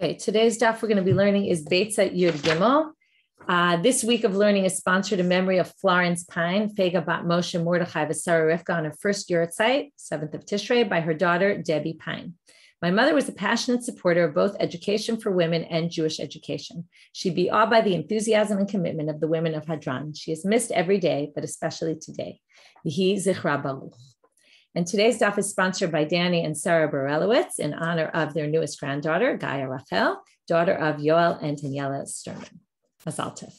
Okay, today's daf we're going to be learning is Beitzah Yud Gimel. This week of learning is sponsored in memory of Florence Pine, Fega Bat Moshe Mordechai V'Sara Rivka on her first Yurtzeit, 7th of Tishrei, by her daughter, Debbie Pine. My mother was a passionate supporter of both education for women and Jewish education. She'd be awed by the enthusiasm and commitment of the women of Hadran. She is missed every day, but especially today. Yehi Zichra Baruch. And today's daf is sponsored by Danny and Sarah Borelowitz in honor of their newest granddaughter, Gaia Rachel, daughter of Yoel and Daniela Sturman. Mazal tov.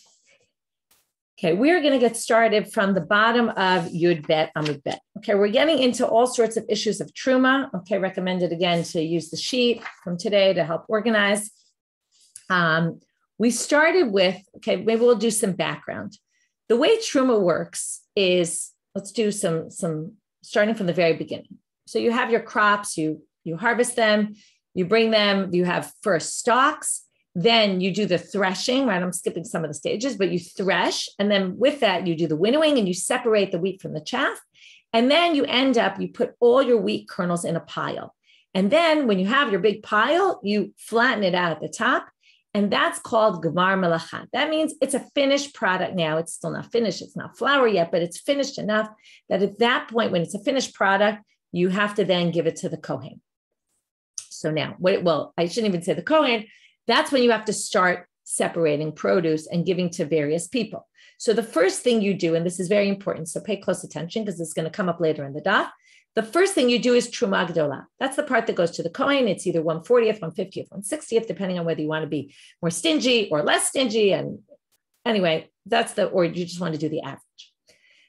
Okay, we're going to get started from the bottom of Yud Bet Amud Bet. Okay, we're getting into all sorts of issues of truma. Okay, recommended again to use the sheet from today to help organize. We started with, okay, maybe we'll do some background. The way truma works is, let's do some starting from the very beginning. So you have your crops, you harvest them, you bring them, you have first stalks, then you do the threshing, right? I'm skipping some of the stages, but you thresh. And then with that, you do the winnowing and you separate the wheat from the chaff. And then you put all your wheat kernels in a pile. And then when you have your big pile, you flatten it out at the top. And that's called Gemar Melacha. That means it's a finished product now. It's still not finished. It's not flour yet, but it's finished enough that at that point, when it's a finished product, you have to then give it to the Kohen. So now, I shouldn't even say the Kohen. That's when you have to start separating produce and giving to various people. So the first thing you do, and this is very important, so pay close attention because it's going to come up later in the daf. The first thing you do is Truma Gdola. That's the part that goes to the Kohen. It's either 1/40th, 1/50th, 1/60th, depending on whether you want to be more stingy or less stingy. And anyway, or you just want to do the average.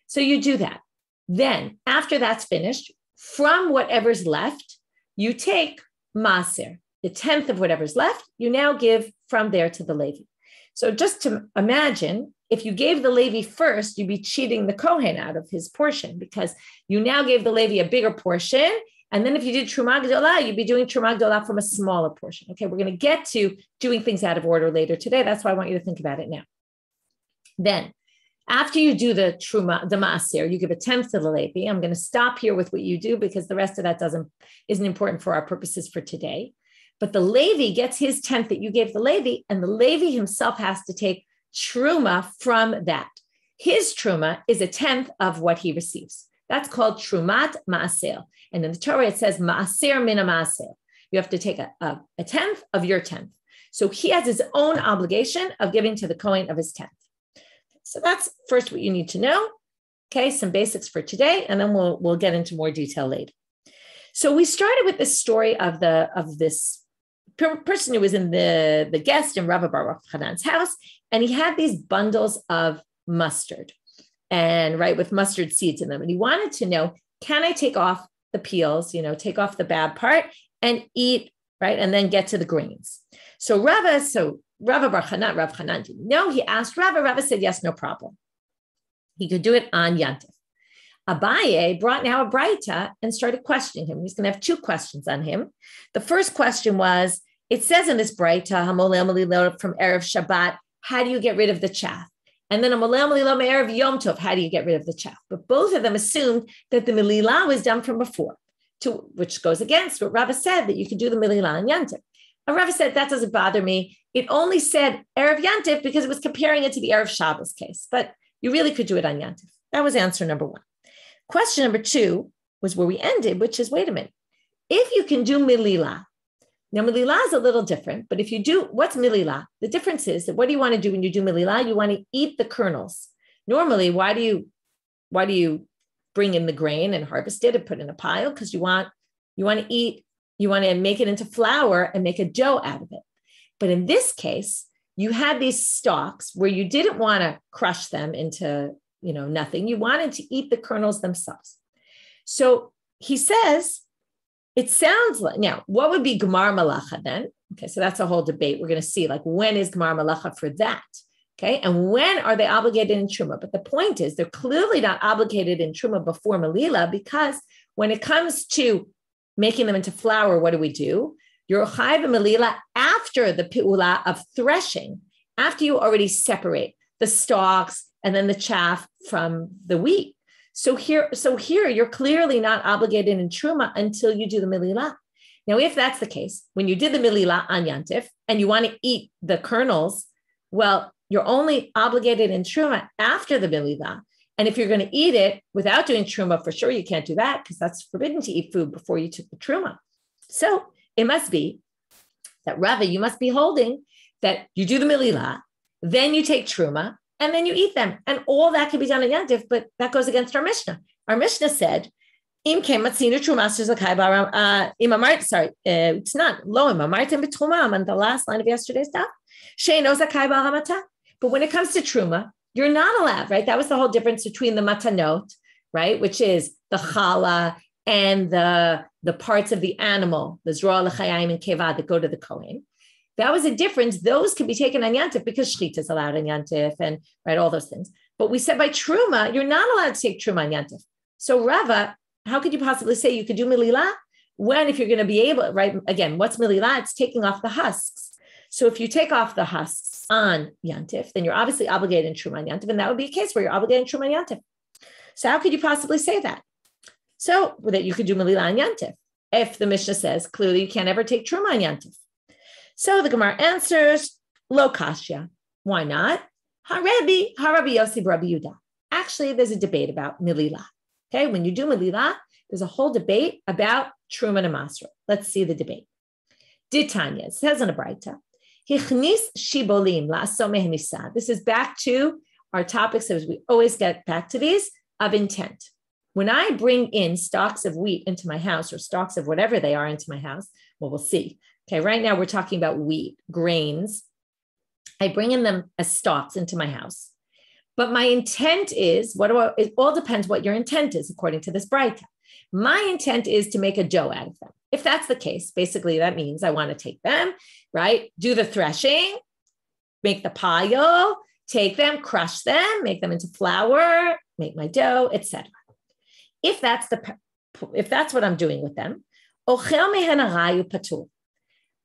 So you do that. Then after that's finished, from whatever's left, you take Maser, the 10th of whatever's left, you now give from there to the Levi. So just to imagine, if you gave the Levi first, you'd be cheating the Kohen out of his portion because you now gave the Levi a bigger portion. And then if you did Truma Gdola, you'd be doing Truma Gdola from a smaller portion. Okay, we're going to get to doing things out of order later today. That's why I want you to think about it now. Then, after you do the Truma, the Maaser, you give a 10th to the Levi. I'm going to stop here with what you do because the rest of that isn't important for our purposes for today. But the Levi gets his 10th that you gave the Levi, and the Levi himself has to take truma from that. His truma is a 10th of what he receives. That's called trumat maaser. And in the Torah, it says maaser min maaser. You have to take a 10th of your 10th. So he has his own obligation of giving to the Kohen of his 10th. So that's first what you need to know. Okay, some basics for today, and then we'll get into more detail later. So we started with this story of this person who was in the guest in Rabbi Baruch Hanan's house, and he had these bundles of mustard, and with mustard seeds in them. And he wanted to know, can I take off the peels, take off the bad part and eat, right? And then get to the grains. So Rabbi Baruch Hanan didn't know. He asked Rabbi. Rabbi said, yes, no problem. He could do it on Yantif. Abaye brought now a Beitzah and started questioning him. He's going to have two questions on him. The first question was, it says in this Beitzah, from Erev Shabbat, how do you get rid of the chaff? And then Erev Yom Tov, how do you get rid of the chaff? But both of them assumed that the Melila was done from before, which goes against what Rava said, that you could do the Melila on Yantif. And Rava said, that doesn't bother me. It only said Erev Yantif because it was comparing it to the Erev Shabbos case, but you really could do it on Yantif. That was answer number one. Question number two was where we ended, which is, wait a minute, if you can do Melila, now Melila is a little different, but if you do, what's Melila? The difference is that what do you want to do when you do Melila? You want to eat the kernels. Normally, why do you bring in the grain and harvest it and put it in a pile? Because you want to make it into flour and make a dough out of it. But in this case, you had these stalks where you didn't want to crush them into nothing. You wanted to eat the kernels themselves. So he says, it sounds like, now, what would be Gemar Malacha then? Okay, so that's a whole debate. We're going to see, when is Gemar Malacha for that? Okay, and when are they obligated in Truma? But the point is, they're clearly not obligated in Truma before Melila, because when it comes to making them into flour, what do? You're Chayv Melila after the Pi'ula of threshing, after you already separate the stalks and then the chaff from the wheat. So here, you're clearly not obligated in Truma until you do the Melila. Now, if that's the case, when you did the Milila on Yantif and you want to eat the kernels, well, you're only obligated in Truma after the Milila. And if you're going to eat it without doing Truma, for sure you can't do that because that's forbidden to eat food before you took the Truma. So it must be that Rava, you must be holding that you do the Milila, then you take Truma, and then you eat them. And all that can be done in Yantif, but that goes against our Mishnah. Our Mishnah said, it's not lo on the last line of yesterday's stuff. But when it comes to Truma, you're not allowed, right? That was the whole difference between the matanot, right? Which is the challah and the parts of the animal, the zroa l'chayim and keva that go to the kohen. That was a difference. Those can be taken on Yantif because shechita is allowed on Yantif and right, all those things. But we said by Truma, you're not allowed to take Truma on Yantif. So Rava, how could you possibly say you could do Milila when if you're going to be able, right? Again, what's Milila? It's taking off the husks. So if you take off the husks on Yantif, then you're obviously obligated in Truma on Yantif, and that would be a case where you're obligated in Truma on Yantif. So how could you possibly say that? So that you could do Milila on Yantif if the Mishnah says clearly you can't ever take Truma on Yantif. So the Gemara answers, Lo Kashya. Why not? Harabi Yosi Rabbi Yuda. Actually, there's a debate about Milila. Okay, when you do Milila, there's a whole debate about Truma and Masra. Let's see the debate. Ditanya, it says in a Beitzah, Hichnis Shibolim La'aso Mehem Nisa. This is back to our topics, as we always get back to these, of intent. When I bring in stalks of wheat into my house or stalks of whatever they are into my house, well, we'll see. Okay, right now we're talking about wheat, grains. I bring in them as stalks into my house. But my intent is, it all depends what your intent is, according to this Beitzah. My intent is to make a dough out of them. If that's the case, basically that means I want to take them, right? Do the threshing, make the pile, take them, crush them, make them into flour, make my dough, etc. If that's what I'm doing with them, ochel mehen harayu patur.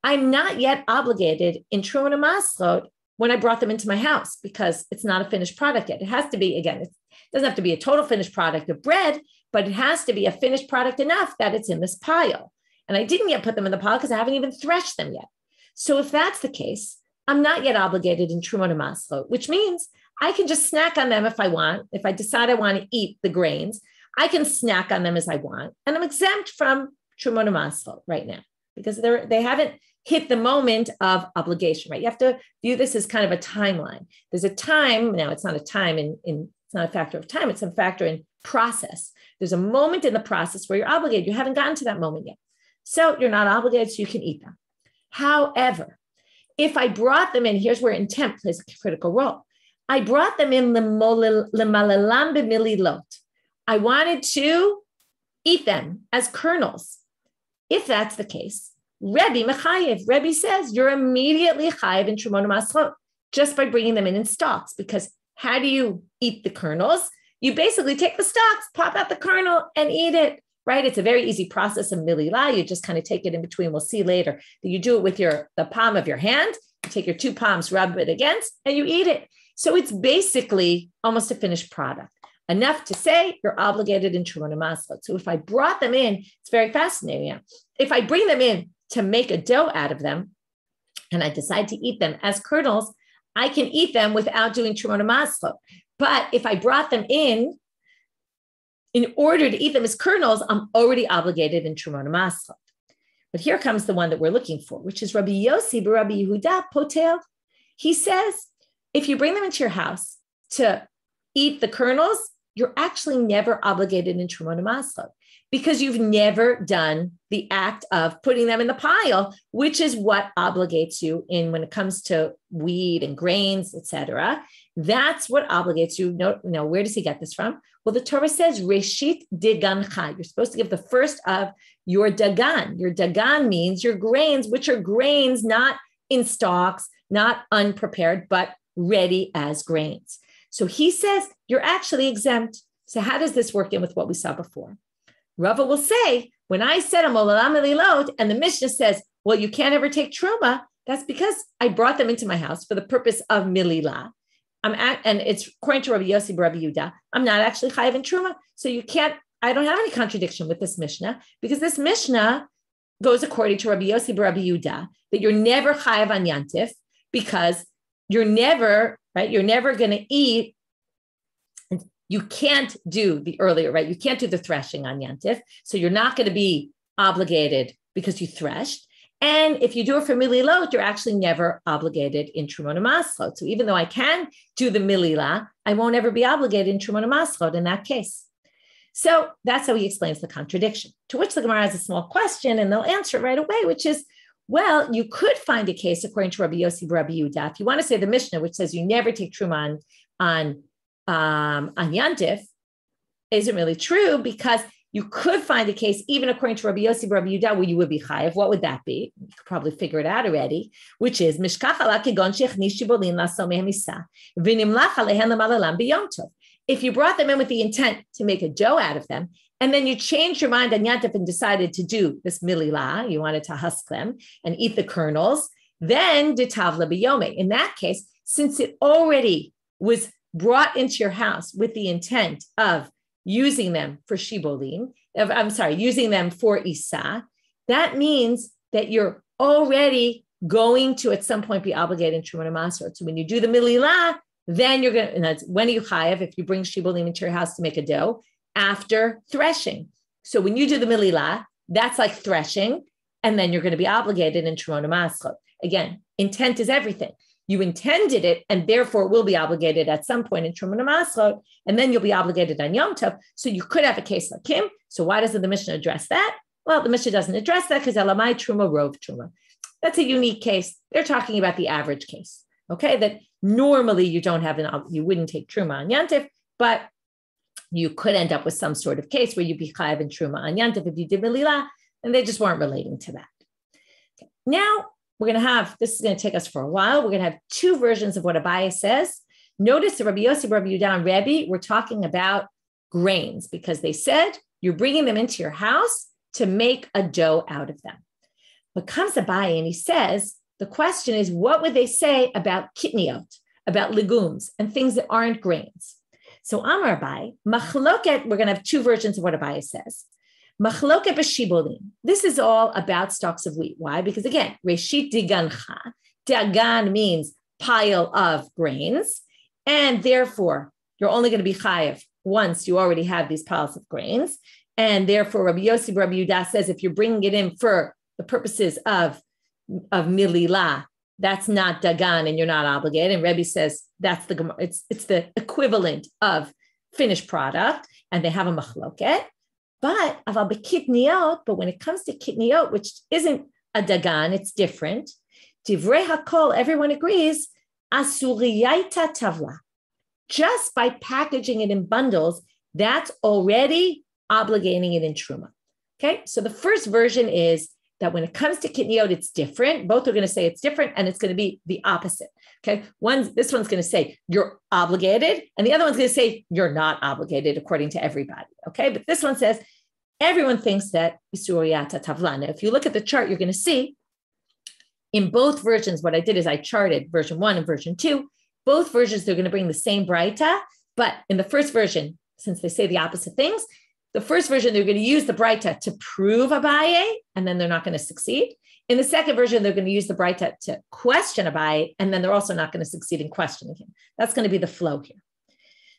I'm not yet obligated in Truma and Masrot when I brought them into my house because it's not a finished product yet. It has to be, again, it doesn't have to be a total finished product of bread, but it has to be a finished product enough that it's in this pile. And I didn't yet put them in the pile because I haven't even threshed them yet. So if that's the case, I'm not yet obligated in Truma and Masrot, which means I can just snack on them if I want. If I decide I want to eat the grains, I can snack on them as I want. And I'm exempt from Truma and Masrot right now because they haven't hit the moment of obligation, right? You have to view this as kind of a timeline. There's a time, now it's not a time it's not a factor of time, it's a factor in process. There's a moment in the process where you're obligated. You haven't gotten to that moment yet. So you're not obligated, so you can eat them. However, if I brought them in, here's where intent plays a critical role. I brought them in l'malalam b'mililot. I wanted to eat them as kernels. If that's the case, Rebbe Mechayev, Rebbe says you're immediately chayev in Truma and Masrot just by bringing them in stalks, because how do you eat the kernels? You basically take the stalks, pop out the kernel, and eat it, right? It's a very easy process of milila. You just kind of take it in between. We'll see later that you do it with the palm of your hand. You take your two palms, rub it against, and you eat it. So it's basically almost a finished product. Enough to say you're obligated in Truma and Masrot. So if I brought them in, it's very fascinating. Yeah. If I bring them in to make a dough out of them, and I decide to eat them as kernels, I can eat them without doing Truma and Masrot. But if I brought them in order to eat them as kernels, I'm already obligated in Truma and Masrot. But here comes the one that we're looking for, which is Rabbi Yosi Rabbi Yehuda Potel. He says, if you bring them into your house to eat the kernels, you're actually never obligated in Truma and Masrot because you've never done the act of putting them in the pile, which is what obligates you when it comes to wheat and grains, etc. That's what obligates you. No, where does he get this from? Well, the Torah says, Reshit Dagancha. You're supposed to give the first of your Dagan. Your Dagan means your grains, which are grains not in stalks, not unprepared, but ready as grains. So he says, you're actually exempt. So how does this work in with what we saw before? Rava will say, when I said Amolalam Elilot, and the Mishnah says, well, you can't ever take Truma, that's because I brought them into my house for the purpose of Milila. And it's according to Rabbi Yosi Rabbi Yehuda, I'm not actually chayav in Truma. So I don't have any contradiction with this Mishnah, because this Mishnah goes according to Rabbi Yossi Rabbi Yehuda, that you're never chayav on yantif because you're never going to eat. You can't do the earlier, right? You can't do the threshing on yantif. So you're not going to be obligated because you threshed. And if you do it for mililot, you're actually never obligated in Trumot Maslot. So even though I can do the milila, I won't ever be obligated in Trumot Maslot in that case. So that's how he explains the contradiction, to which the Gemara has a small question, and they'll answer it right away, which is, well, you could find a case according to Rabbi Yossi Rabbi Yehuda. If you want to say the Mishnah, which says you never take Truma on Yantif, isn't really true, because you could find a case, even according to Rabbi Yossi Rabbi Yehuda, where you would be chayav. What would that be? You could probably figure it out already, which is mishkach ala kegon shechnish shibolin lasol mehamisa v'nimlach alehen lamalalam b'yom tov. If you brought them in with the intent to make a dough out of them, and then you changed your mind on Yantif and decided to do this milila, you wanted to husk them and eat the kernels, then ditavla b'yome. In that case, since it already was brought into your house with the intent of using them for shibolin, using them for isa, that means that you're already going to at some point be obligated in Trumot Masrot. So when you do the milila, then you're going to, and that's when you chayav, if you bring shibolim into your house to make a dough, after threshing. So when you do the milila, that's like threshing, and then you're going to be obligated in Trumot Masrot. Again, intent is everything. You intended it, and therefore will be obligated at some point in Trumot Masrot, and then you'll be obligated on Yom Tov. So you could have a case like him. So why doesn't the Mishnah address that? Well, the Mishnah doesn't address that because elamai truma rov truma. That's a unique case. They're talking about the average case. Okay, that normally you don't have you wouldn't take truma on yantif, but you could end up with some sort of case where you'd be chayav in truma on yantif if you did milila, and they just weren't relating to that. Okay. Now we're going to have, this is going to take us for a while. We're going to have two versions of what Abaye says. Notice the Rabbi Yossi, Rabbi Yehuda, and Rebbe, we're talking about grains because they said you're bringing them into your house to make a dough out of them. But comes Abaye and he says, the question is, what would they say about kitniot, about legumes and things that aren't grains? So Amar Abaye, machloket, we're going to have two versions of what Abaye says. Machloket b'shibolim. This is all about stalks of wheat. Why? Because again, reshit digancha. Dagan means pile of grains. And therefore, you're only going to be chayav once you already have these piles of grains. And therefore, Rabbi Yossi, Rabbi Yehuda says, if you're bringing it in for the purposes of milila, that's not dagan and you're not obligated. And Rebbe says that's it's the equivalent of finished product, and they have a machloket. But when it comes to kitniot, which isn't a dagan, it's different. Divrei hakol, everyone agrees, asuriyaita tavla. Just by packaging it in bundles, that's already obligating it in truma. Okay, so the first version is that when it comes to kitniot, it's different. Both are going to say it's different, and it's going to be the opposite. Okay, this one's going to say you're obligated, and the other one's going to say you're not obligated according to everybody. Okay, but this one says everyone thinks that isuriyata tavla. Now, if you look at the chart, you're going to see in both versions. What I did is I charted version 1 and version 2. Both versions, they're going to bring the same braita, but in the first version, since they say the opposite things, the first version, they're going to use the braita to prove Abaye, and then they're not going to succeed. In the second version, they're going to use the braita to question Abaye, and then they're also not going to succeed in questioning him. That's going to be the flow here.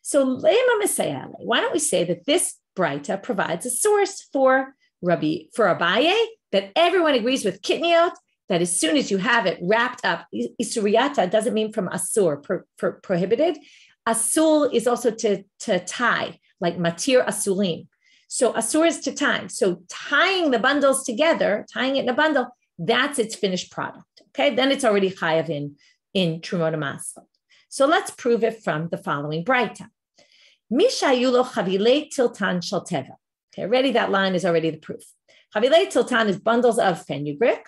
So, why don't we say that this braita provides a source for Abaye, that everyone agrees with kitniot, that as soon as you have it wrapped up, isuriyata doesn't mean from asur, prohibited. Asul is also to tie, like matir asulim. So asur is to tie. So tying the bundles together, tying it in a bundle, that's its finished product. Okay, then it's already chayav in Trumot Masrot. So let's prove it from the following braita. Mishayulo chavilei tiltan shel teva. Okay, already that line is already the proof. Chavilei tiltan is bundles of fenugreek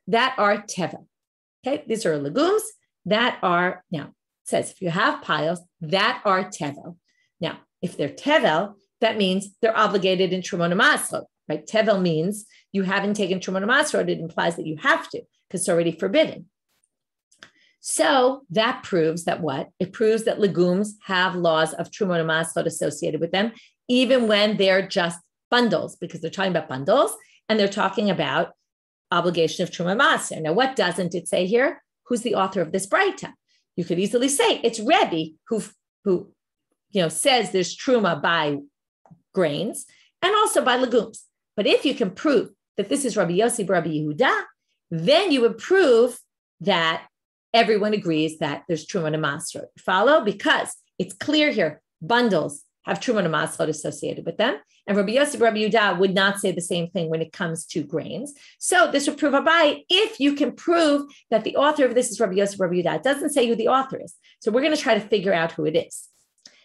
that are teva. Okay, these are legumes that are, now it says if you have piles that are tevel. Now, if they're tevel, that means they're obligated in Trumot Masrot, right? Tevel means you haven't taken Trumot Masrot. It implies that you have to, because it's already forbidden. So that proves that what? It proves that legumes have laws of Trumot Masrot associated with them, even when they're just bundles, because they're talking about bundles, and they're talking about obligation of Truma Maser. Now, what doesn't it say here? Who's the author of this Beitzah? You could easily say it's Rebbe who says there's Truma by grains and also by legumes. But if you can prove that this is Rabbi Yossi Rabbi Yehuda, then you would prove that everyone agrees that there's Truma Maser. Follow? Because it's clear here, bundles have Truma Maser associated with them. And Rabbi Yossi Rabbi Yehuda would not say the same thing when it comes to grains. So this would prove Abai if you can prove that the author of this is Rabbi Yossi Rabbi Yehuda. It doesn't say who the author is. So we're going to try to figure out who it is.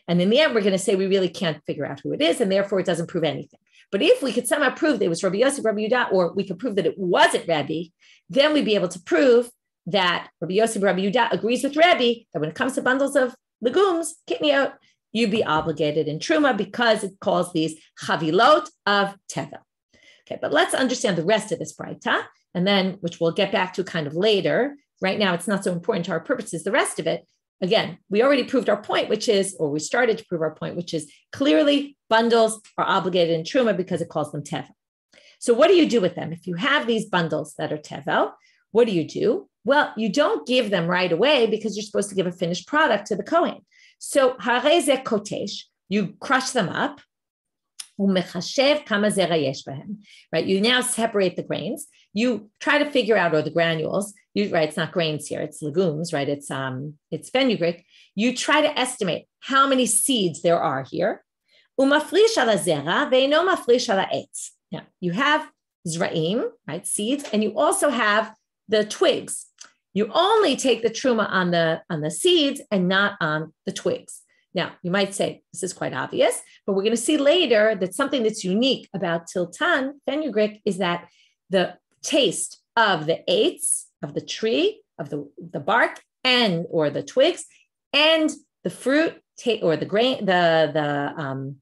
And in the end, we're going to say we really can't figure out who it is, and therefore it doesn't prove anything. But if we could somehow prove that it was Rabbi Yossi Rabbi Yehuda, or we could prove that it wasn't Rabbi, then we'd be able to prove that Rabbi Yossi Rabbi Yehuda agrees with Rabbi that when it comes to bundles of legumes, kitniot, you'd be obligated in Truma because it calls these chavilot of tevel. Okay, but let's understand the rest of this Beitzah, and then, which we'll get back to kind of later. Right now, it's not so important to our purposes, the rest of it. Again, we already proved our point, or we started to prove our point, which is clearly bundles are obligated in Truma because it calls them tevel. So what do you do with them? If you have these bundles that are tevel, what do? Well, you don't give them right away because you're supposed to give a finished product to the Kohen. So hareze kotesh, you crush them up. Right? You now separate the grains. You try to figure out, or the granules. It's not grains here; it's legumes, right? It's fenugreek. You try to estimate how many seeds there are here. Now you have zraim, right? Seeds, and you also have the twigs. You only take the truma on the seeds and not on the twigs. Now, you might say, this is quite obvious, but we're going to see later that something that's unique about tiltan, fenugreek, is that the taste of the eitz, of the tree, of the bark, or the twigs, and the fruit, or the grain, the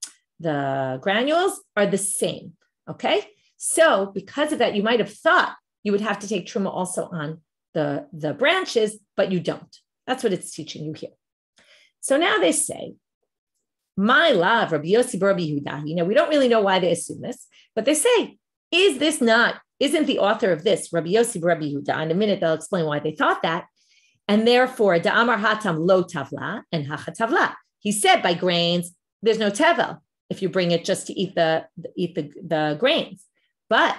granules are the same, okay? So because of that, you might have thought you would have to take truma also on the branches, but you don't. That's what it's teaching you here. So now they say, my love, Rabbi Yossi Rabbi Yehuda. We don't really know why they assume this, but they say, isn't the author of this Rabbi Yossi Rabbi Yehuda? In a minute, they'll explain why they thought that. And therefore, da'amar hatam lo tavla and hacha tavla. He said by grains, there's no tevel if you bring it just to eat the grains. But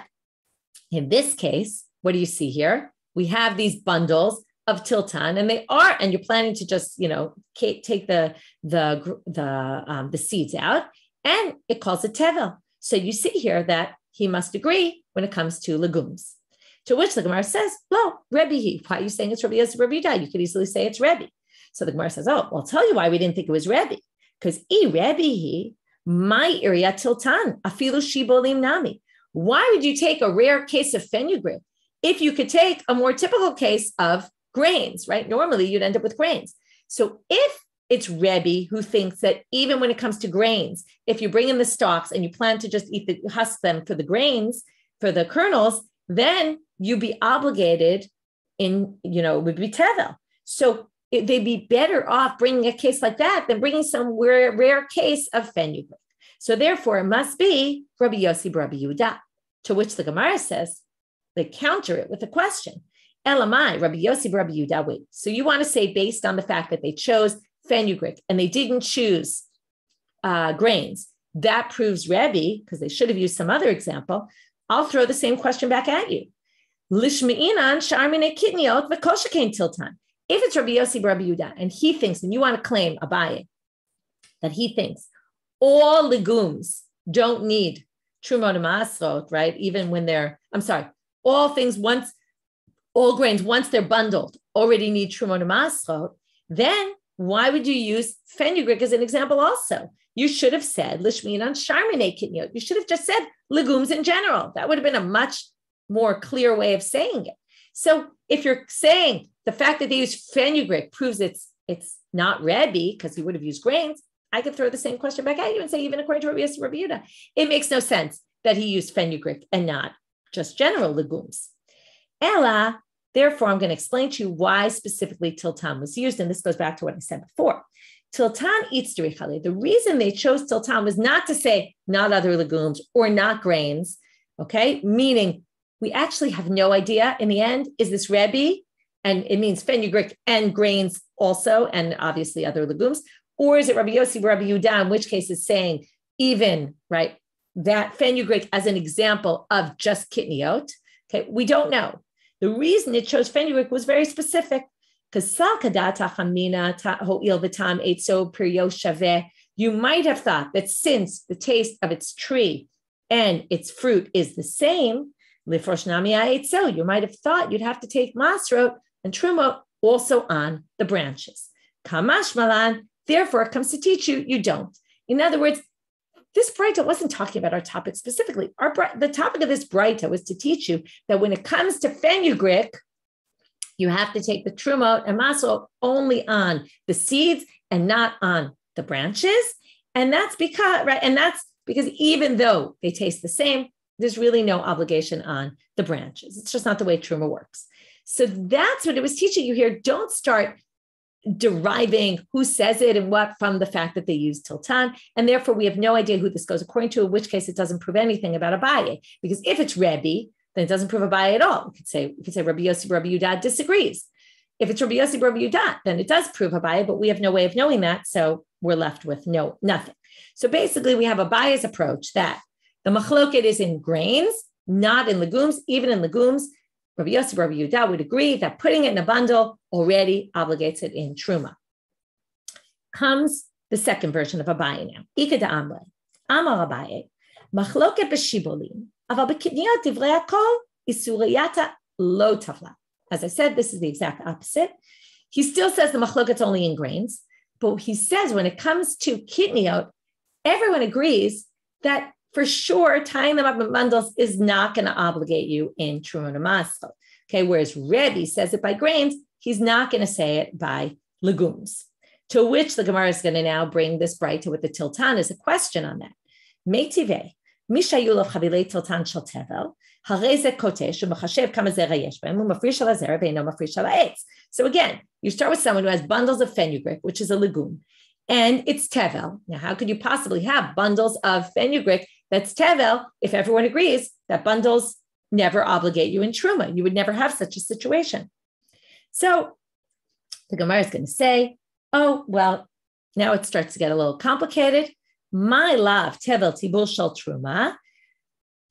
in this case, what do you see here? We have these bundles of tiltan, and you're planning to just, take the seeds out, and it calls it tevel. So you see here that he must agree when it comes to legumes. To which the Gemara says, "Lo, Rebbe, why are you saying it's Rabbi Yossi Rabbi Yehuda? You could easily say it's Rebbe." So the Gemara says, "Oh, well, I'll tell you why we didn't think it was Rebbe, because Rebbe, my area tiltan afilu shibolim nami. Why would you take a rare case of fenugreek if you could take a more typical case of grains, right? Normally you'd end up with grains. So if it's Rebbe who thinks that even when it comes to grains, if you bring in the stalks and you plan to just husk them for the grains, for the kernels, then you'd be obligated it would be tevel. So they'd be better off bringing a case like that than bringing some rare case of fenugreek. So therefore it must be Rabbi Yossi Rabbi Yehuda. To which the Gemara says, they counter it with a question. Elamai, Rabbi Yossi Rabbi Yehuda, wait. So you want to say based on the fact that they chose fenugreek and they didn't choose grains, that proves Rebbe, because they should have used some other example. I'll throw the same question back at you. Lishmeinan sharmine kitniot v'koshakain tiltan. If it's Rabbi Yossi Rabbi Yehuda and he thinks, and you want to claim Abaye, that he thinks all legumes don't need truma masrot, right? Even when all grains, once they're bundled, already need truma masrot, then why would you use fenugreek as an example also? You should have said, lishminan sharmine kitniot. You should have just said legumes in general. That would have been a much more clear way of saying it. So if you're saying the fact that they use fenugreek proves it's not Rebbe, because he would have used grains, I could throw the same question back at you and say, even according to Rabbi Yossi Rabbi Yehuda, it makes no sense that he used fenugreek and not just general legumes. Ella, therefore, I'm going to explain to you why specifically tiltan was used, and this goes back to what I said before. Tiltan eats derichale. The reason they chose tiltan was not to say not other legumes or not grains, okay? Meaning we actually have no idea in the end. Is this Rebbe? And it means fenugreek and grains also, and obviously other legumes. Or is it Rabbi Yossi, Rabbi Yehuda, in which case is saying even, right, that fenugreek as an example of just kitniot? Okay, we don't know. The reason it chose fenugreek was very specific, because you might have thought that since the taste of its tree and its fruit is the same, you might have thought you'd have to take masrot and trumot also on the branches. Kamash malan, therefore it comes to teach you, you don't. In other words, this Beitzah wasn't talking about our topic specifically. The topic of this Beitzah was to teach you that when it comes to fenugreek, you have to take the trumot and masrot only on the seeds and not on the branches. And that's because, right, and that's because even though they taste the same, there's really no obligation on the branches. It's just not the way truma works. So that's what it was teaching you here. Don't start deriving who says it and what from the fact that they use tiltan. And therefore, we have no idea who this goes according to, in which case it doesn't prove anything about Abaye. Because if it's Rebbe, then it doesn't prove Abaye at all. We could say Rabbi Yossi, Rabbi Yehuda disagrees. If it's Rabbi Yossi, Rabbi Yehuda, then it does prove Abaye, but we have no way of knowing that. So we're left with nothing. So basically, we have Abaye's approach that the machloket is in grains, not in legumes. Even in legumes, Rabbi Yossi, Rabbi Yehuda would agree that putting it in a bundle already obligates it in truma. Comes the second version of Abaye now. Ika da Amle, Amar Abaye, machloket b'shibolim, aval b'kidniyot divrei hakol isuriyata lo tavla. As I said, this is the exact opposite. He still says the machloket's only in grains, but he says when it comes to kitniot, everyone agrees that for sure, tying them up in bundles is not going to obligate you in truma and masrot. Okay, whereas Rebbe says it by grains, he's not going to say it by legumes. To which the Gemara is going to now bring this Beitzah with the tiltan as a question on that. Meitive, mishayulav chavilei tiltan shel tevel, hareze kotesh u'machashev kama zera yesh b'hem u'mafrish al hazera ve'ino mafrish al ha'etz. So again, you start with someone who has bundles of fenugreek, which is a legume, and it's tevel. Now, how could you possibly have bundles of fenugreek that's tevel if everyone agrees that bundles never obligate you in truma? You would never have such a situation. So the Gemara is going to say, oh, well, now it starts to get a little complicated. My love, tevel tibul shel truma.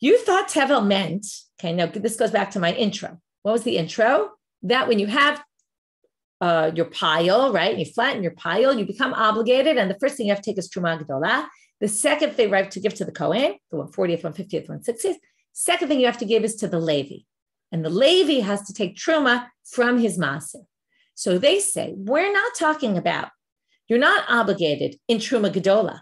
You thought tevel meant, okay, now this goes back to my intro. What was the intro? That when you have your pile, right, and you flatten your pile, you become obligated, and the first thing you have to take is truma gedola. The second thing, right, to give to the Kohen, the 140th, 150th, 160th, second thing you have to give is to the Levi. And the Levi has to take truma from his maaser. So they say, we're not talking about, you're not obligated in truma gedola.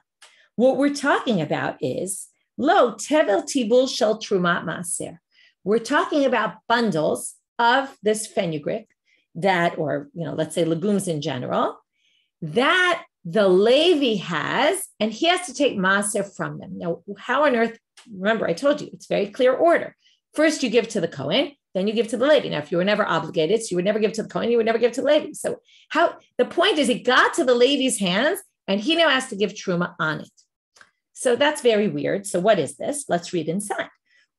What we're talking about is, lo tevel tibul shel truma maaser. We're talking about bundles of this fenugreek that, or, let's say legumes in general, that the Levi has, and he has to take maaser from them. Now, how on earth, remember, I told you, it's very clear order. First, you give to the Kohen, then you give to the Levi. Now, if you were never obligated, so you would never give to the Kohen, you would never give to the Levi. So the point is it got to the Levi's hands, and he now has to give truma on it. So that's very weird. So what is this? Let's read inside.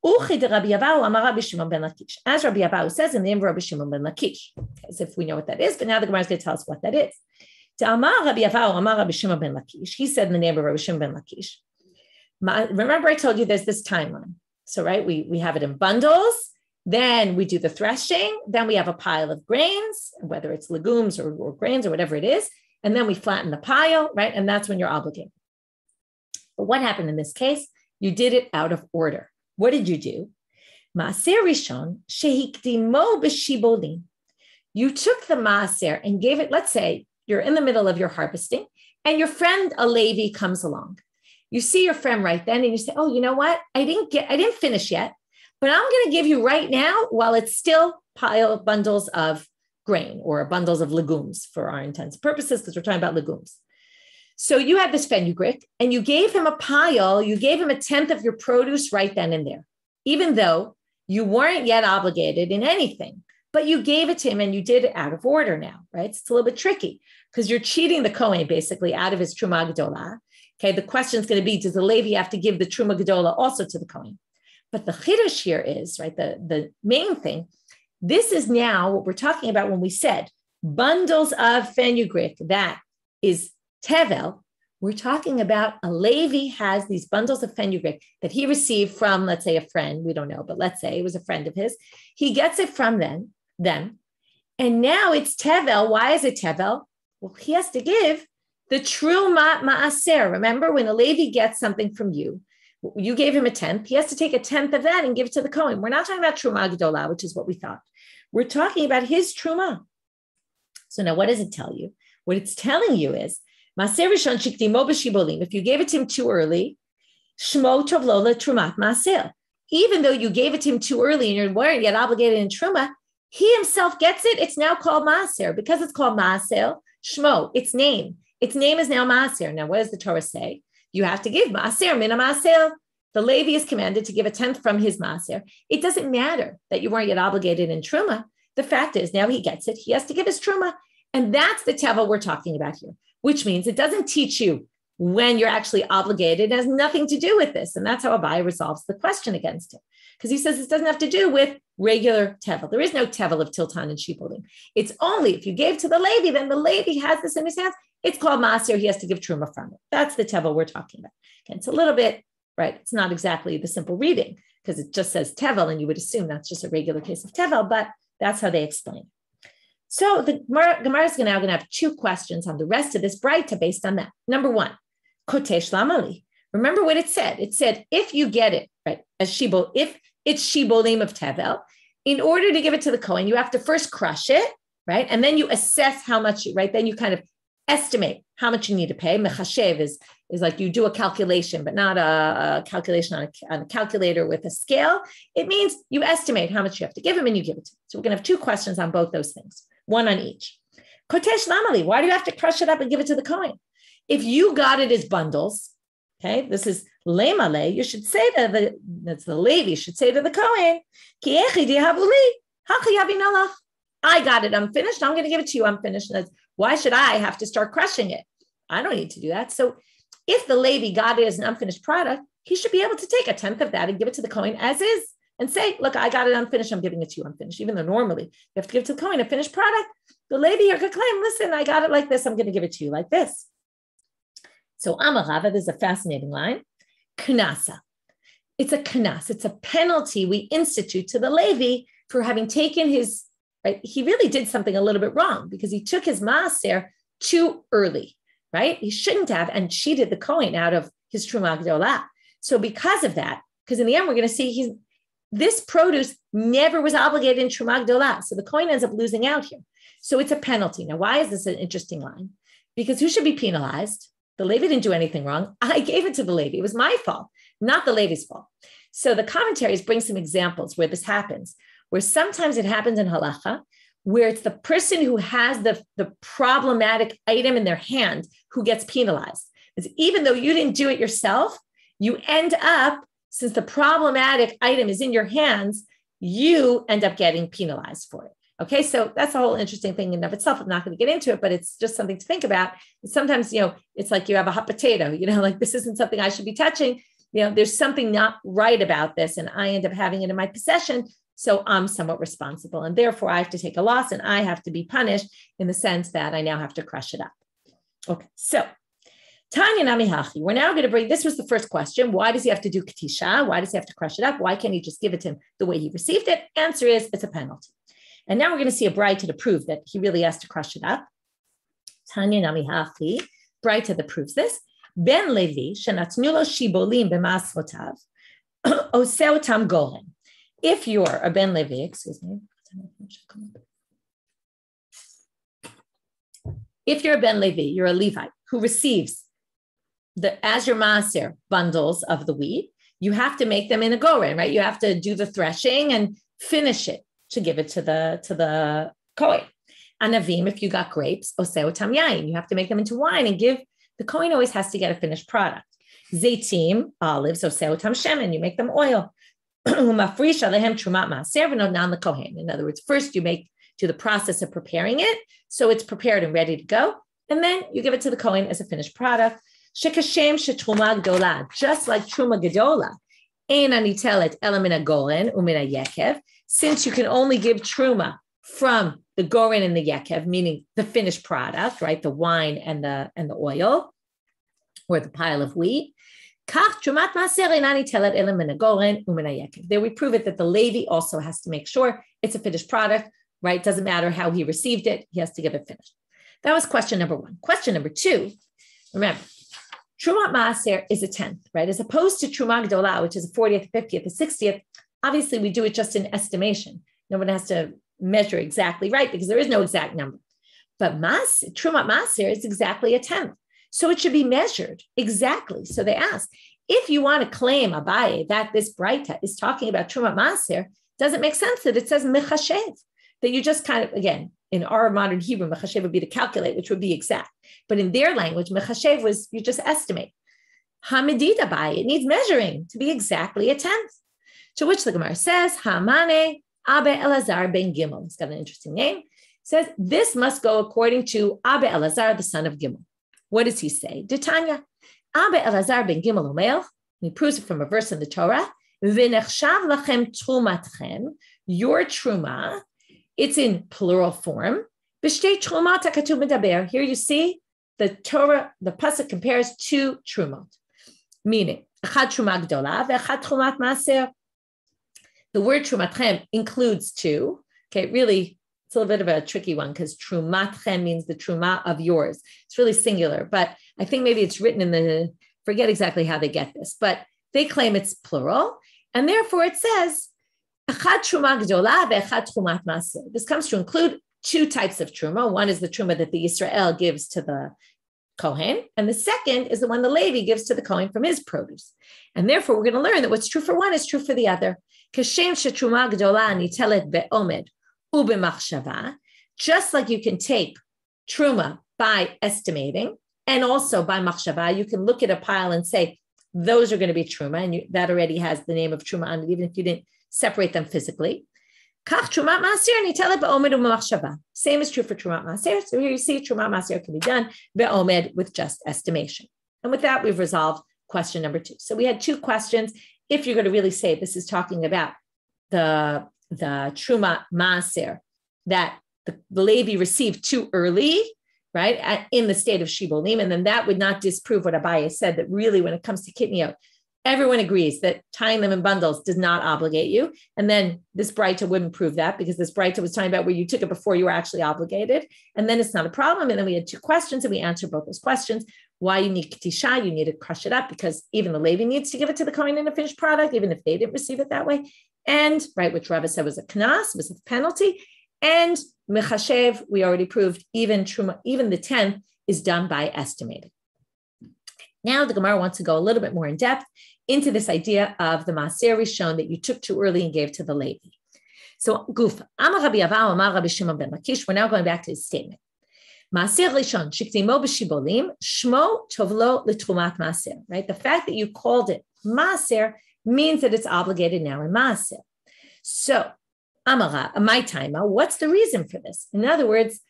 As Rabbi Abahu says in the name of Rabbi Shimon ben Lakish, as if we know what that is, but now the Gemara is going to tell us what that is. He said in the name of Rabbi Shimon ben Lakish. Remember, I told you there's this timeline. So, right, we have it in bundles, then we do the threshing, then we have a pile of grains, whether it's legumes or grains or whatever it is, and then we flatten the pile, right? And that's when you're obligated. But what happened in this case? You did it out of order. What did you do? Maaser rishon shehikdimo b'shibolim. You took the maaser and gave it, let's say, you're in the middle of your harvesting, and your friend, a Levi, comes along. You see your friend right then, and you say, oh, you know what? I didn't finish yet, but I'm going to give you right now, while it's still bundles of grain or bundles of legumes for our intents and purposes, because we're talking about legumes. So you had this fenugreek, and you gave him a pile, you gave him a tenth of your produce right then and there, even though you weren't yet obligated in anything. But you gave it to him and you did it out of order now, right? It's a little bit tricky because you're cheating the Kohen basically out of his Truma Gedola. Okay, the question is going to be, does the Levi have to give the Truma Gedola also to the Kohen? But the chiddush here is, right, the main thing, this is now what we're talking about when we said bundles of fenugreek, that is tevel. We're talking about a Levi has these bundles of fenugreek that he received from, let's say, a friend. We don't know, but let's say it was a friend of his. He gets it from them. And now it's tevel. Why is it tevel? Well, he has to give the truma ma'aser. Remember, when a Levi gets something from you, you gave him a tenth. He has to take a tenth of that and give it to the Kohen. We're not talking about truma gedola, which is what we thought. We're talking about his truma. So now what does it tell you? What it's telling you is, if you gave it to him too early, even though you gave it to him too early and you weren't yet obligated in truma, he himself gets it. It's now called maaser. Because it's called maaser, shmo, its name. Its name is now maaser. Now, what does the Torah say? You have to give maaser, mina maaser. The Levi is commanded to give a tenth from his maaser. It doesn't matter that you weren't yet obligated in truma. The fact is, now he gets it. He has to give his truma. And that's the tevel we're talking about here, which means it doesn't teach you when you're actually obligated. It has nothing to do with this. And that's how Abai resolves the question against it. Because he says this doesn't have to do with regular tevel. There is no tevel of tiltan and shibolim. It's only if you gave to the Levi, then the Levi has this in his hands. It's called maaser. He has to give truma from it. That's the tevel we're talking about. Okay, it's a little bit, right? It's not exactly the simple reading because it just says tevel, and you would assume that's just a regular case of tevel, but that's how they explain it. So the Gemara is now going to have two questions on the rest of this Beitzah based on that. Number one, kotesh lamali. Remember what it said. It said, if you get it, right, as shibo, if it's shibolim of tevel, in order to give it to the Kohen, you have to first crush it, right? And then you assess how much, right? Then you kind of estimate how much you need to pay. Mechashev is like you do a calculation, but not a calculation on a calculator with a scale. It means you estimate how much you have to give him and you give it to him. So we're going to have two questions on both those things, one on each. Kotesh lamali, why do you have to crush it up and give it to the Kohen? If you got it as bundles, okay, this is lemale, you should say to that's the Levi, should say to the Kohen, ki echi dihavuli, hachi yavinalach. I got it, I'm finished, I'm going to give it to you, I'm finished. Why should I have to start crushing it? I don't need to do that. So if the Levi got it as an unfinished product, he should be able to take a tenth of that and give it to the Kohen as is and say, look, I got it unfinished, I'm giving it to you unfinished. Even though normally you have to give it to the Kohen a finished product, the Levi here could claim, listen, I got it like this, I'm going to give it to you like this. So Amarava, this is a fascinating line. Knasa. It's a knas. It's a penalty we institute to the Levi for having taken his, right? He really did something a little bit wrong because he took his maaser too early, right? He shouldn't have and cheated the Kohen out of his truma gedolah. So because of that, because in the end we're going to see this produce never was obligated in truma gedolah. So the Kohen ends up losing out here. So it's a penalty. Now, why is this an interesting line? Because who should be penalized? The Levi didn't do anything wrong. I gave it to the Levi. It was my fault, not the Levi's fault. So the commentaries bring some examples where this happens, where sometimes it happens in halacha, where it's the person who has the problematic item in their hand who gets penalized. Because even though you didn't do it yourself, you end up, since the problematic item is in your hands, you end up getting penalized for it. Okay, so that's a whole interesting thing in and of itself. I'm not going to get into it, but it's just something to think about. Sometimes, it's like you have a hot potato, like this isn't something I should be touching. There's something not right about this, and I end up having it in my possession. So I'm somewhat responsible, and therefore I have to take a loss, and I have to be punished in the sense that I now have to crush it up. Okay, so Tanya Nami Hachi, we're now going to bring, this was the first question. Why does he have to do katisha? Why does he have to crush it up? Why can't he just give it to him the way he received it? Answer is, it's a penalty. And now we're going to see a Beitzah to prove that he really has to crush it up. Tanya Nami Hachi, Beitzah that proves this. Ben Levi, shenatznulo shibolim b'masvotav, oseo tam golem. If you're a Ben Levi, if you're a Ben Levi, you're a Levite who receives as your maaser bundles of the wheat, you have to make them in a goren, right? You have to do the threshing and finish it to give it to the Kohen. Anavim, if you got grapes, oseo tam yain, you have to make them into wine and give, the Kohen always has to get a finished product. Zaitim, olives, oseo tam shemen, you make them oil. In other words, first you do the process of preparing it, so it's prepared and ready to go, and then you give it to the Kohen as a finished product. Just like truma gedola, Ein anitelet ela min hagoren umin hayekev, since you can only give truma from the goren and the yekev, meaning the finished product, right? The wine and the oil, or the pile of wheat. There we prove it that the Levi also has to make sure it's a finished product, right? Doesn't matter how he received it, he has to give it finished. That was question number one. Question number two, remember, Trumat Maaser is a 10th, right? As opposed to Trumat Gdolah, which is a 40th, 50th, a 60th, obviously we do it just in estimation. No one has to measure exactly right because there is no exact number. But Trumat Maaser is exactly a 10th. So it should be measured exactly. So they ask, if you want to claim, Abaye, that this Beitzah is talking about Trumat Maaser, does it make sense that it says Mechashev? That you just kind of, again, in our modern Hebrew, Mechashev would be to calculate, which would be exact. But in their language, Mechashev was, you just estimate. Hamedid Abaye, it needs measuring to be exactly a 10th. To which the Gemara says, Hamane Abe Elazar ben Gimel. It's got an interesting name. It says, this must go according to Abe Elazar, the son of Gimel. What does he say? Detanya, Abe Elazar ben Gimel Omer, he proves it from a verse in the Torah, V'nechshav lachem trumatchem, your truma, it's in plural form. B'shtei trumat hakatuv medaber. Here you see the Torah, the pasuk compares two trumot, meaning echad truma gdola ve'echad trumat maaser. The word trumatchem includes two. Okay, really, it's a little bit of a tricky one because trumatchem means the truma of yours. It's really singular, but I think maybe it's written in the, forget exactly how they get this, but they claim it's plural, and therefore it says echad truma gdola ve'echad trumat maaser. This comes to include two types of truma. One is the truma that the Israel gives to the Kohen, and the second is the one the Levi gives to the Kohen from his produce. And therefore, we're going to learn that what's true for one is true for the other. Just like you can take truma by estimating, and also by machshava, you can look at a pile and say, those are going to be truma, and that already has the name of truma on it, even if you didn't separate them physically. Same is true for trumat maaser. So here you see trumat maaser can be done be'omed with just estimation. And with that, we've resolved question number two. So we had two questions. If you're going to really say this is talking about the trumat maaser that the Levi received too early, right, in the state of shibolim, and then that would not disprove what Abaye said, that really when it comes to kitniot, everyone agrees that tying them in bundles does not obligate you. And then this Beitzah wouldn't prove that because this Beitzah was talking about where you took it before you were actually obligated. And then it's not a problem. And then we had two questions and we answered both those questions. Why you need Ketisha, you need to crush it up because even the Levi needs to give it to the Kohen in a finished product, even if they didn't receive it that way. And, right, which Rabbi said was a knas, was a penalty. And Mechashev, we already proved, even truma, even the 10th is done by estimating. Now the Gemara wants to go a little bit more in depth into this idea of the Maaser Rishon that you took too early and gave to the Levi. So, Gufa, Amar Rabbi Ava, Amar Rabbi Shimon ben Lakish, we're now going back to his statement. Maaser Rishon, Shiktimo b'shibolim, Shmo tovlo l'trumat Maaser, right? The fact that you called it Maaser means that it's obligated now in Maaser. So, Amara, my time, what's the reason for this? In other words,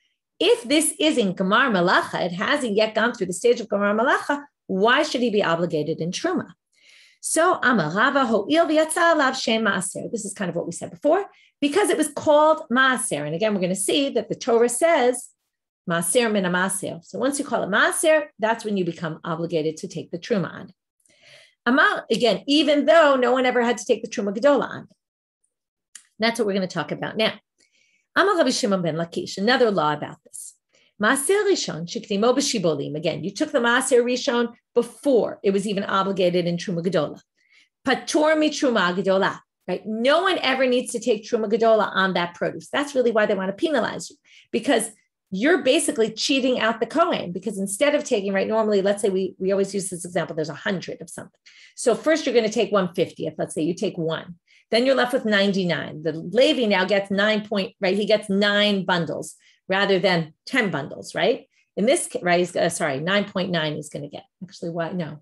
if this isn't Gemar Malacha, it hasn't yet gone through the stage of Gemar Malacha, why should he be obligated in Truma? So, Amarava ho'il v'yatza alav shem Maaser. This is kind of what we said before, because it was called Maaser. And again, we're going to see that the Torah says Maaser min Maaser. So once you call it Maaser, that's when you become obligated to take the Truma on it. Amar, again, even though no one ever had to take the Truma Gedola on it. That's what we're going to talk about now. Amar Rabbi Shimon ben Lakish, another law about this. Maaser Rishon, shiktimo b'shibolim. Again, you took the Maaser Rishon before it was even obligated in Truma Gedola. Patur mi Truma Gedola, right? No one ever needs to take Truma Gedola on that produce. That's really why they want to penalize you, because you're basically cheating out the Kohen, because instead of taking, right, normally, let's say we always use this example, there's 100 of something. So first you're going to take 150th. Let's say you take one. Then you're left with 99. The Levi now gets 9 right? He gets 9 bundles rather than 10 bundles, right? In this case, right, 9.9 he's going to get. Actually, what? No,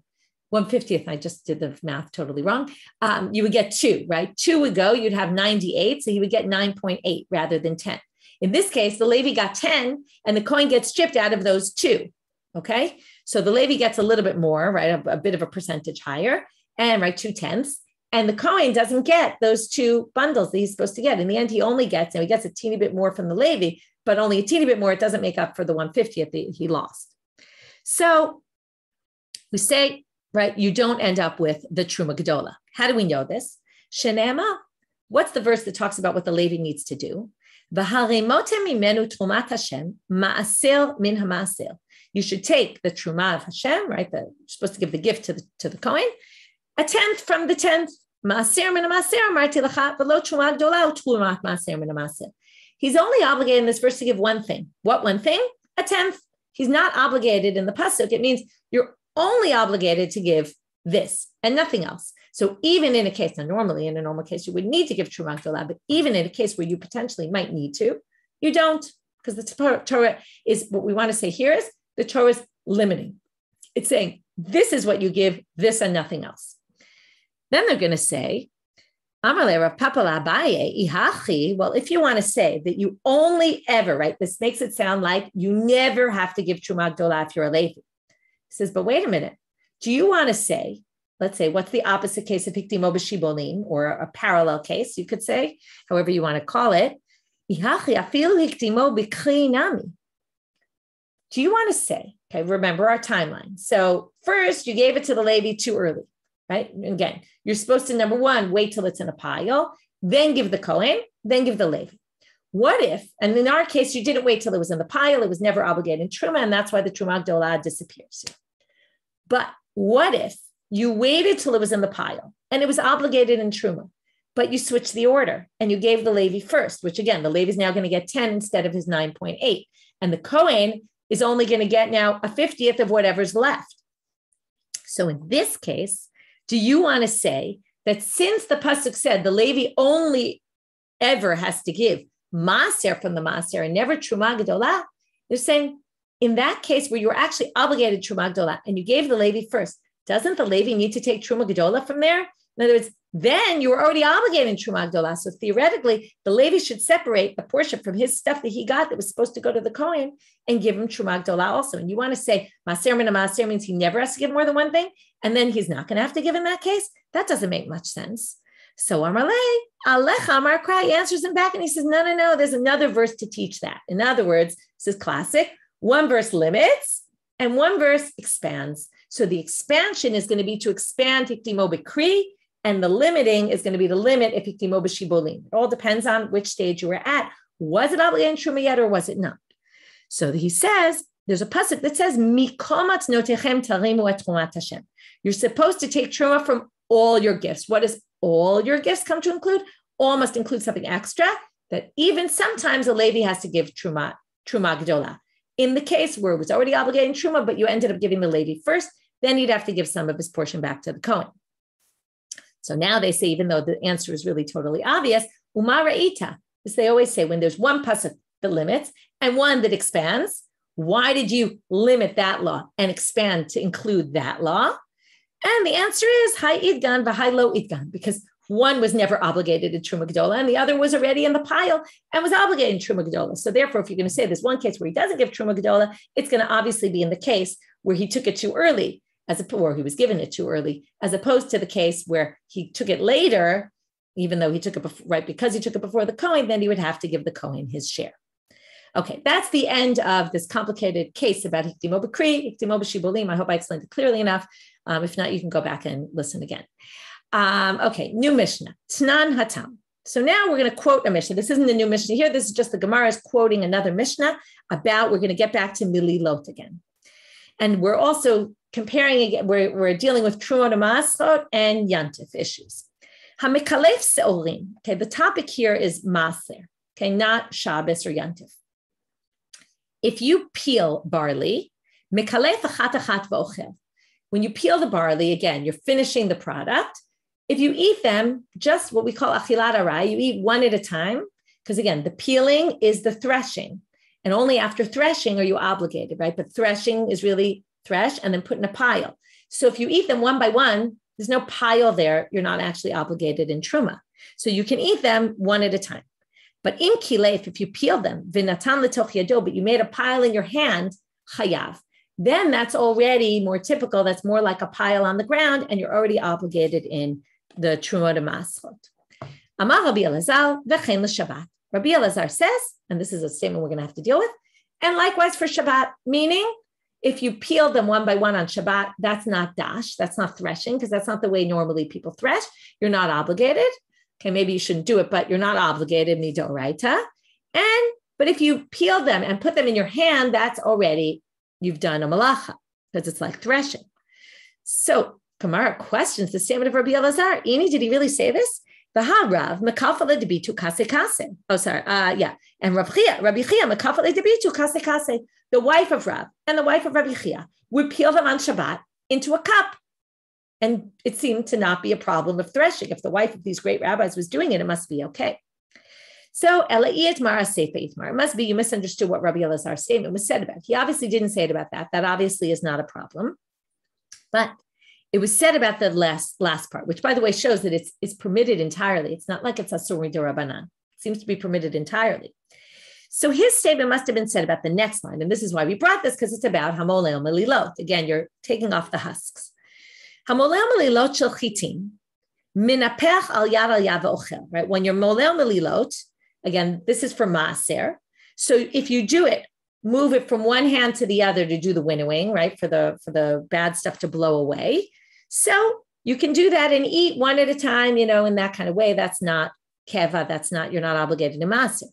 150th. I just did the math totally wrong. You would get 2, right? 2 would go, you'd have 98. So he would get 9.8 rather than 10. In this case, the Levi got 10 and the coin gets stripped out of those 2, okay? So the Levi gets a little bit more, right? A bit of a percentage higher and, right, 2/10. And the Kohen doesn't get those two bundles that he's supposed to get. In the end, he only gets, he gets a teeny bit more from the Levi, but only a teeny bit more. It doesn't make up for the 150th that he lost. So we say, right, you don't end up with the Truma Gedola. How do we know this? Shenema, what's the verse that talks about what the Levi needs to do? You should take the Truma of Hashem, right? You're supposed to give the gift to the Kohen, a tenth from the tenth. He's only obligated in this verse to give one thing. What one thing? A tenth. He's not obligated in the pasuk. It means you're only obligated to give this and nothing else. So even in a case, now normally in a normal case, you would need to give Truma Gedola, but even in a case where you potentially might need to, you don't, because the Torah is, what we want to say here is, the Torah is limiting. It's saying, this is what you give, this and nothing else. Then they're going to say, well, if you want to say that you only ever, right, this makes it sound like you never have to give Truma Gedola if you're a Levi. He says, but wait a minute. Do you want to say, let's say, what's the opposite case of Hiktimo b'Shibolim, or a parallel case, you could say, however you want to call it. Do you want to say, okay, remember our timeline. So first you gave it to the Levi too early, right? Again, you're supposed to, number one, wait till it's in a pile, then give the Kohen, then give the Levi. What if, and in our case, you didn't wait till it was in the pile, it was never obligated in Truma, and that's why the Truma Gedola disappears. But what if you waited till it was in the pile and it was obligated in Truma, but you switched the order and you gave the Levi first, which again, the Levi is now going to get 10 instead of his 9.8. And the Kohen is only going to get now a 50th of whatever's left. So in this case, do you want to say that since the pasuk said the Levi only ever has to give Maaser from the Maaser and never Truma Gedola, they're saying in that case where you're actually obligated Truma Gedola and you gave the Levi first, doesn't the Levi need to take Truma Gedola from there? In other words, then you were already obligated in Truma Gedola. So theoretically, the Levi should separate the portion from his stuff that he got that was supposed to go to the Kohen and give him Truma Gedola also. And you want to say Maaser min Maaser means he never has to give more than one thing, and then he's not going to have to give in that case? That doesn't make much sense. So Amarle, Alecha Amar Kra, he answers him back and he says, no, there's another verse to teach that. In other words, this is classic. One verse limits and one verse expands. So the expansion is going to be to expand Hiktimo b'Kri, and the limiting is going to be the limit if Hiktimo b'Shibolim. It all depends on which stage you were at. Was it obligated in Truma yet or was it not? So he says, there's a pasuk that says, Mikomat notechem tarimu et trumat Hashem. You're supposed to take Truma from all your gifts. What does all your gifts come to include? All must include something extra, that even sometimes a Levi has to give Truma Gedola. In the case where it was already obligated in Truma, but you ended up giving the Levi first, then he'd have to give some of his portion back to the Kohen. So now they say, even though the answer is really totally obvious, Umara Ita, as they always say, when there's one pasuk that limits and one that expands, why did you limit that law and expand to include that law? And the answer is Hai Idgan v'Hai Lo Idgan, because one was never obligated in Truma Gedola and the other was already in the pile and was obligated in Truma Gedola. So therefore, if you're going to say there's one case where he doesn't give Truma Gedola, it's going to obviously be in the case where he took it too early, or he was given it too early, as opposed to the case where he took it later, even though he took it before, right, because he took it before the Kohen, then he would have to give the Kohen his share. Okay, that's the end of this complicated case about Hiktimo b'Kri, Hiktimo b'Shibolim. I hope I explained it clearly enough. If not, you can go back and listen again. Okay, new Mishnah, Tnan Hatam. So now we're going to quote a Mishnah. This isn't the new Mishnah here. This is just the Gemara is quoting another Mishnah about, we're going to get back to Mililot again. And we're also comparing again, we're dealing with Truma Maasot and Yantif issues. Hamikalef Seorim. Okay, the topic here is Maaser, okay, not Shabbos or Yantif. If you peel barley, Mikalef achat achat v'ochel. When you peel the barley, again, you're finishing the product. If you eat them, just what we call achilat arai, you eat one at a time, because again, the peeling is the threshing. And only after threshing are you obligated, right? But threshing is really thresh and then put in a pile. So if you eat them one by one, there's no pile there. You're not actually obligated in Truma. So you can eat them one at a time. But in kilef, if you peel them, v'natan l'toch yado, but you made a pile in your hand, chayav. Then that's already more typical. That's more like a pile on the ground, and you're already obligated in the Trumot Maschot. Amar Rabbi Elazar v'chein l'Shabbat. Rabbi Elazar says, and this is a statement we're going to have to deal with, and likewise for Shabbat, meaning if you peel them one by one on Shabbat, that's not dash, that's not threshing, because that's not the way normally people thresh. You're not obligated. Okay, maybe you shouldn't do it, but you're not obligated, midoraita. But if you peel them and put them in your hand, that's already, you've done a malacha, because it's like threshing. So Gemara questions the statement of Rabbi Elazar. Ini, did he really say this? V'harav mekafale debitu kase kase. Oh, sorry. And Rabbi Chia mekafale debitu kase kase. The wife of Rav and the wife of Rabbi Chia would peel them on Shabbat into a cup. And it seemed to not be a problem of threshing. If the wife of these great rabbis was doing it, it must be okay. So, it must be you misunderstood what Rabbi Elazar's statement was said about. He obviously didn't say it about that. That obviously is not a problem. But it was said about the last part, which, by the way, shows that it's permitted entirely. It's not like it's asur midorabanan. It seems to be permitted entirely. So his statement must have been said about the next line. And this is why we brought this, because it's about hamoleo melilot. Again, you're taking off the husks. Hamoleo melilot shel chitin, minapech al yad v'ochel. Right? When you're moleo melilot, again, this is for maaser. So if you do it, move it from one hand to the other to do the winnowing, right? For the bad stuff to blow away. So you can do that and eat one at a time, in that kind of way. That's not keva. You're not obligated to maaser.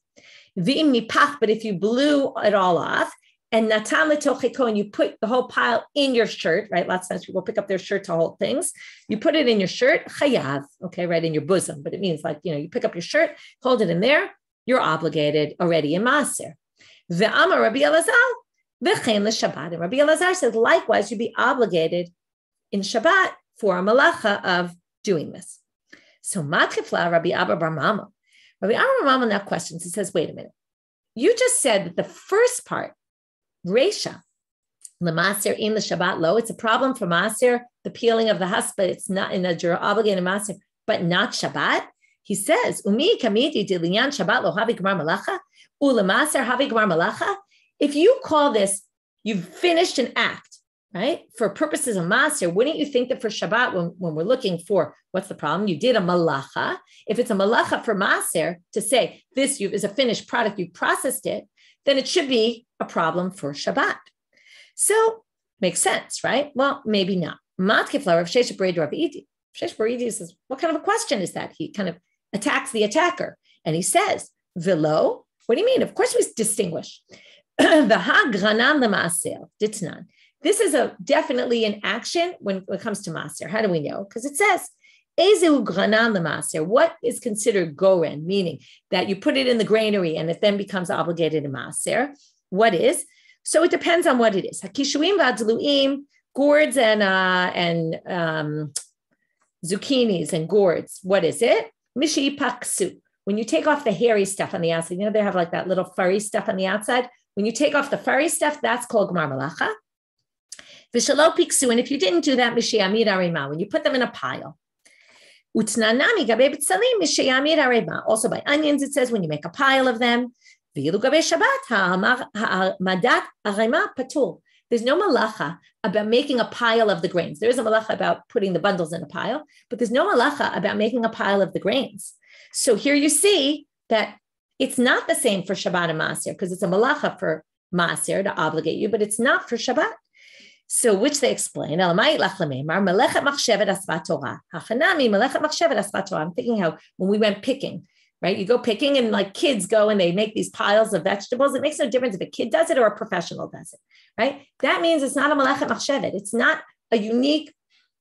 V'im mipach, but if you blew it all off, and natan letocheko, and you put the whole pile in your shirt, right? Lots of times people pick up their shirt to hold things. You put it in your shirt, chayav, okay, right in your bosom. But it means like, you pick up your shirt, hold it in there, you're obligated already in maaser. Ve'amar Rabbi Elazar, v'chein l'Shabbat. And Rabbi Elazar says, likewise, you'd be obligated in Shabbat for a malacha of doing this. So matkifla Rabbi Abba bar Mama. Rabbi Abba bar Mama now questions. He says, wait a minute. You just said that the first part, Reisha, Lamaser in the Shabbat lo, it's a problem for Maser, the peeling of the husk, but it's not in a you're obligated Maser, but not Shabbat. He says, Umi kamiti diliyan Shabbat lo havi gmar malacha, ulamaser havi gmar malacha. If you call this, you've finished an act, right? For purposes of Maser, wouldn't you think that for Shabbat, when we're looking for what's the problem, you did a malacha. If it's a malacha for Maser to say this is a finished product, you processed it, then it should be a problem for Shabbat. So makes sense, right? Well, maybe not. Matkifla Rav Sheshet Bereid Rav Idi. Sheshet Bereid says, what kind of a question is that? He kind of attacks the attacker. And he says, Velo, what do you mean? Of course we distinguish. This is definitely an action when it comes to Maser. How do we know? Because it says, what is considered goren, meaning that you put it in the granary and it then becomes obligated in Maser? What is? So it depends on what it is. Hakishuim v'adluim, gourds and zucchinis and gourds. What is it? Mishi paksu. When you take off the hairy stuff on the outside, they have like that little furry stuff on the outside. When you take off the furry stuff, that's called gmar malacha. V'shalo piksu, and if you didn't do that, mishi amid arima, when you put them in a pile. Also by onions, it says when you make a pile of them. There's no malacha about making a pile of the grains. There is a malacha about putting the bundles in a pile, but there's no malacha about making a pile of the grains. So here you see that it's not the same for Shabbat and Maser, because it's a malacha for Maser to obligate you, but it's not for Shabbat. So which they explain. I'm thinking how when we went picking, right? You go picking and like kids go and they make these piles of vegetables. It makes no difference if a kid does it or a professional does it, right? That means it's not a melechet machshevet. It's not a unique,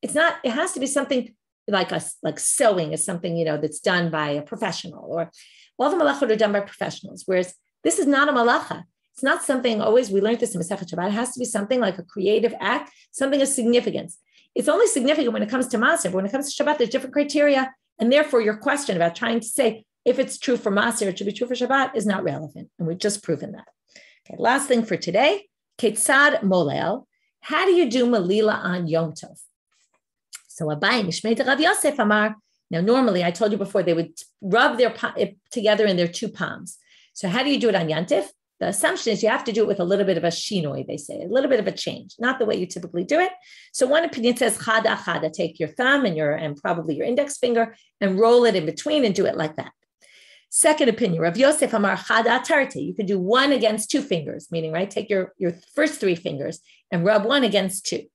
it has to be something like sewing is something, that's done by a professional, or all the malachot are done by professionals. Whereas this is not a malacha. It's not something, always we learned this in Masechet Shabbat, it has to be something like a creative act, something of significance. It's only significant when it comes to Maser, but when it comes to Shabbat, there's different criteria. And therefore your question about trying to say, if it's true for Maser, it should be true for Shabbat is not relevant. And we've just proven that. Okay, last thing for today, Ketzad Molel. How do you do Melila on Yom Tov? So Abai Mishmei Rav Yosef Amar. Now, normally, I told you before, they would rub it together in their two palms. So how do you do it on Yantif? the assumption is you have to do it with a little bit of a shinoi, they say, a little bit of a change, not the way you typically do it. So one opinion says chada chada, take your thumb and probably your index finger and roll it in between and do it like that. Second opinion, Rav Yosef Amar chada tarte, you can do one against two fingers, meaning, right, take your first three fingers and rub one against two.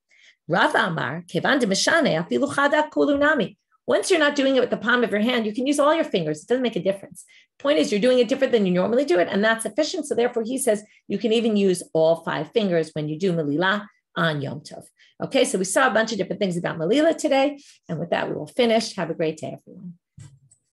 Rav Amar kevan de mishane afilu chada kulunami. Once you're not doing it with the palm of your hand, you can use all your fingers. It doesn't make a difference. The point is you're doing it different than you normally do it, and that's sufficient. So therefore, he says you can even use all 5 fingers when you do Melila on Yom Tov. Okay, so we saw a bunch of different things about Melila today. And with that, we will finish. Have a great day, everyone.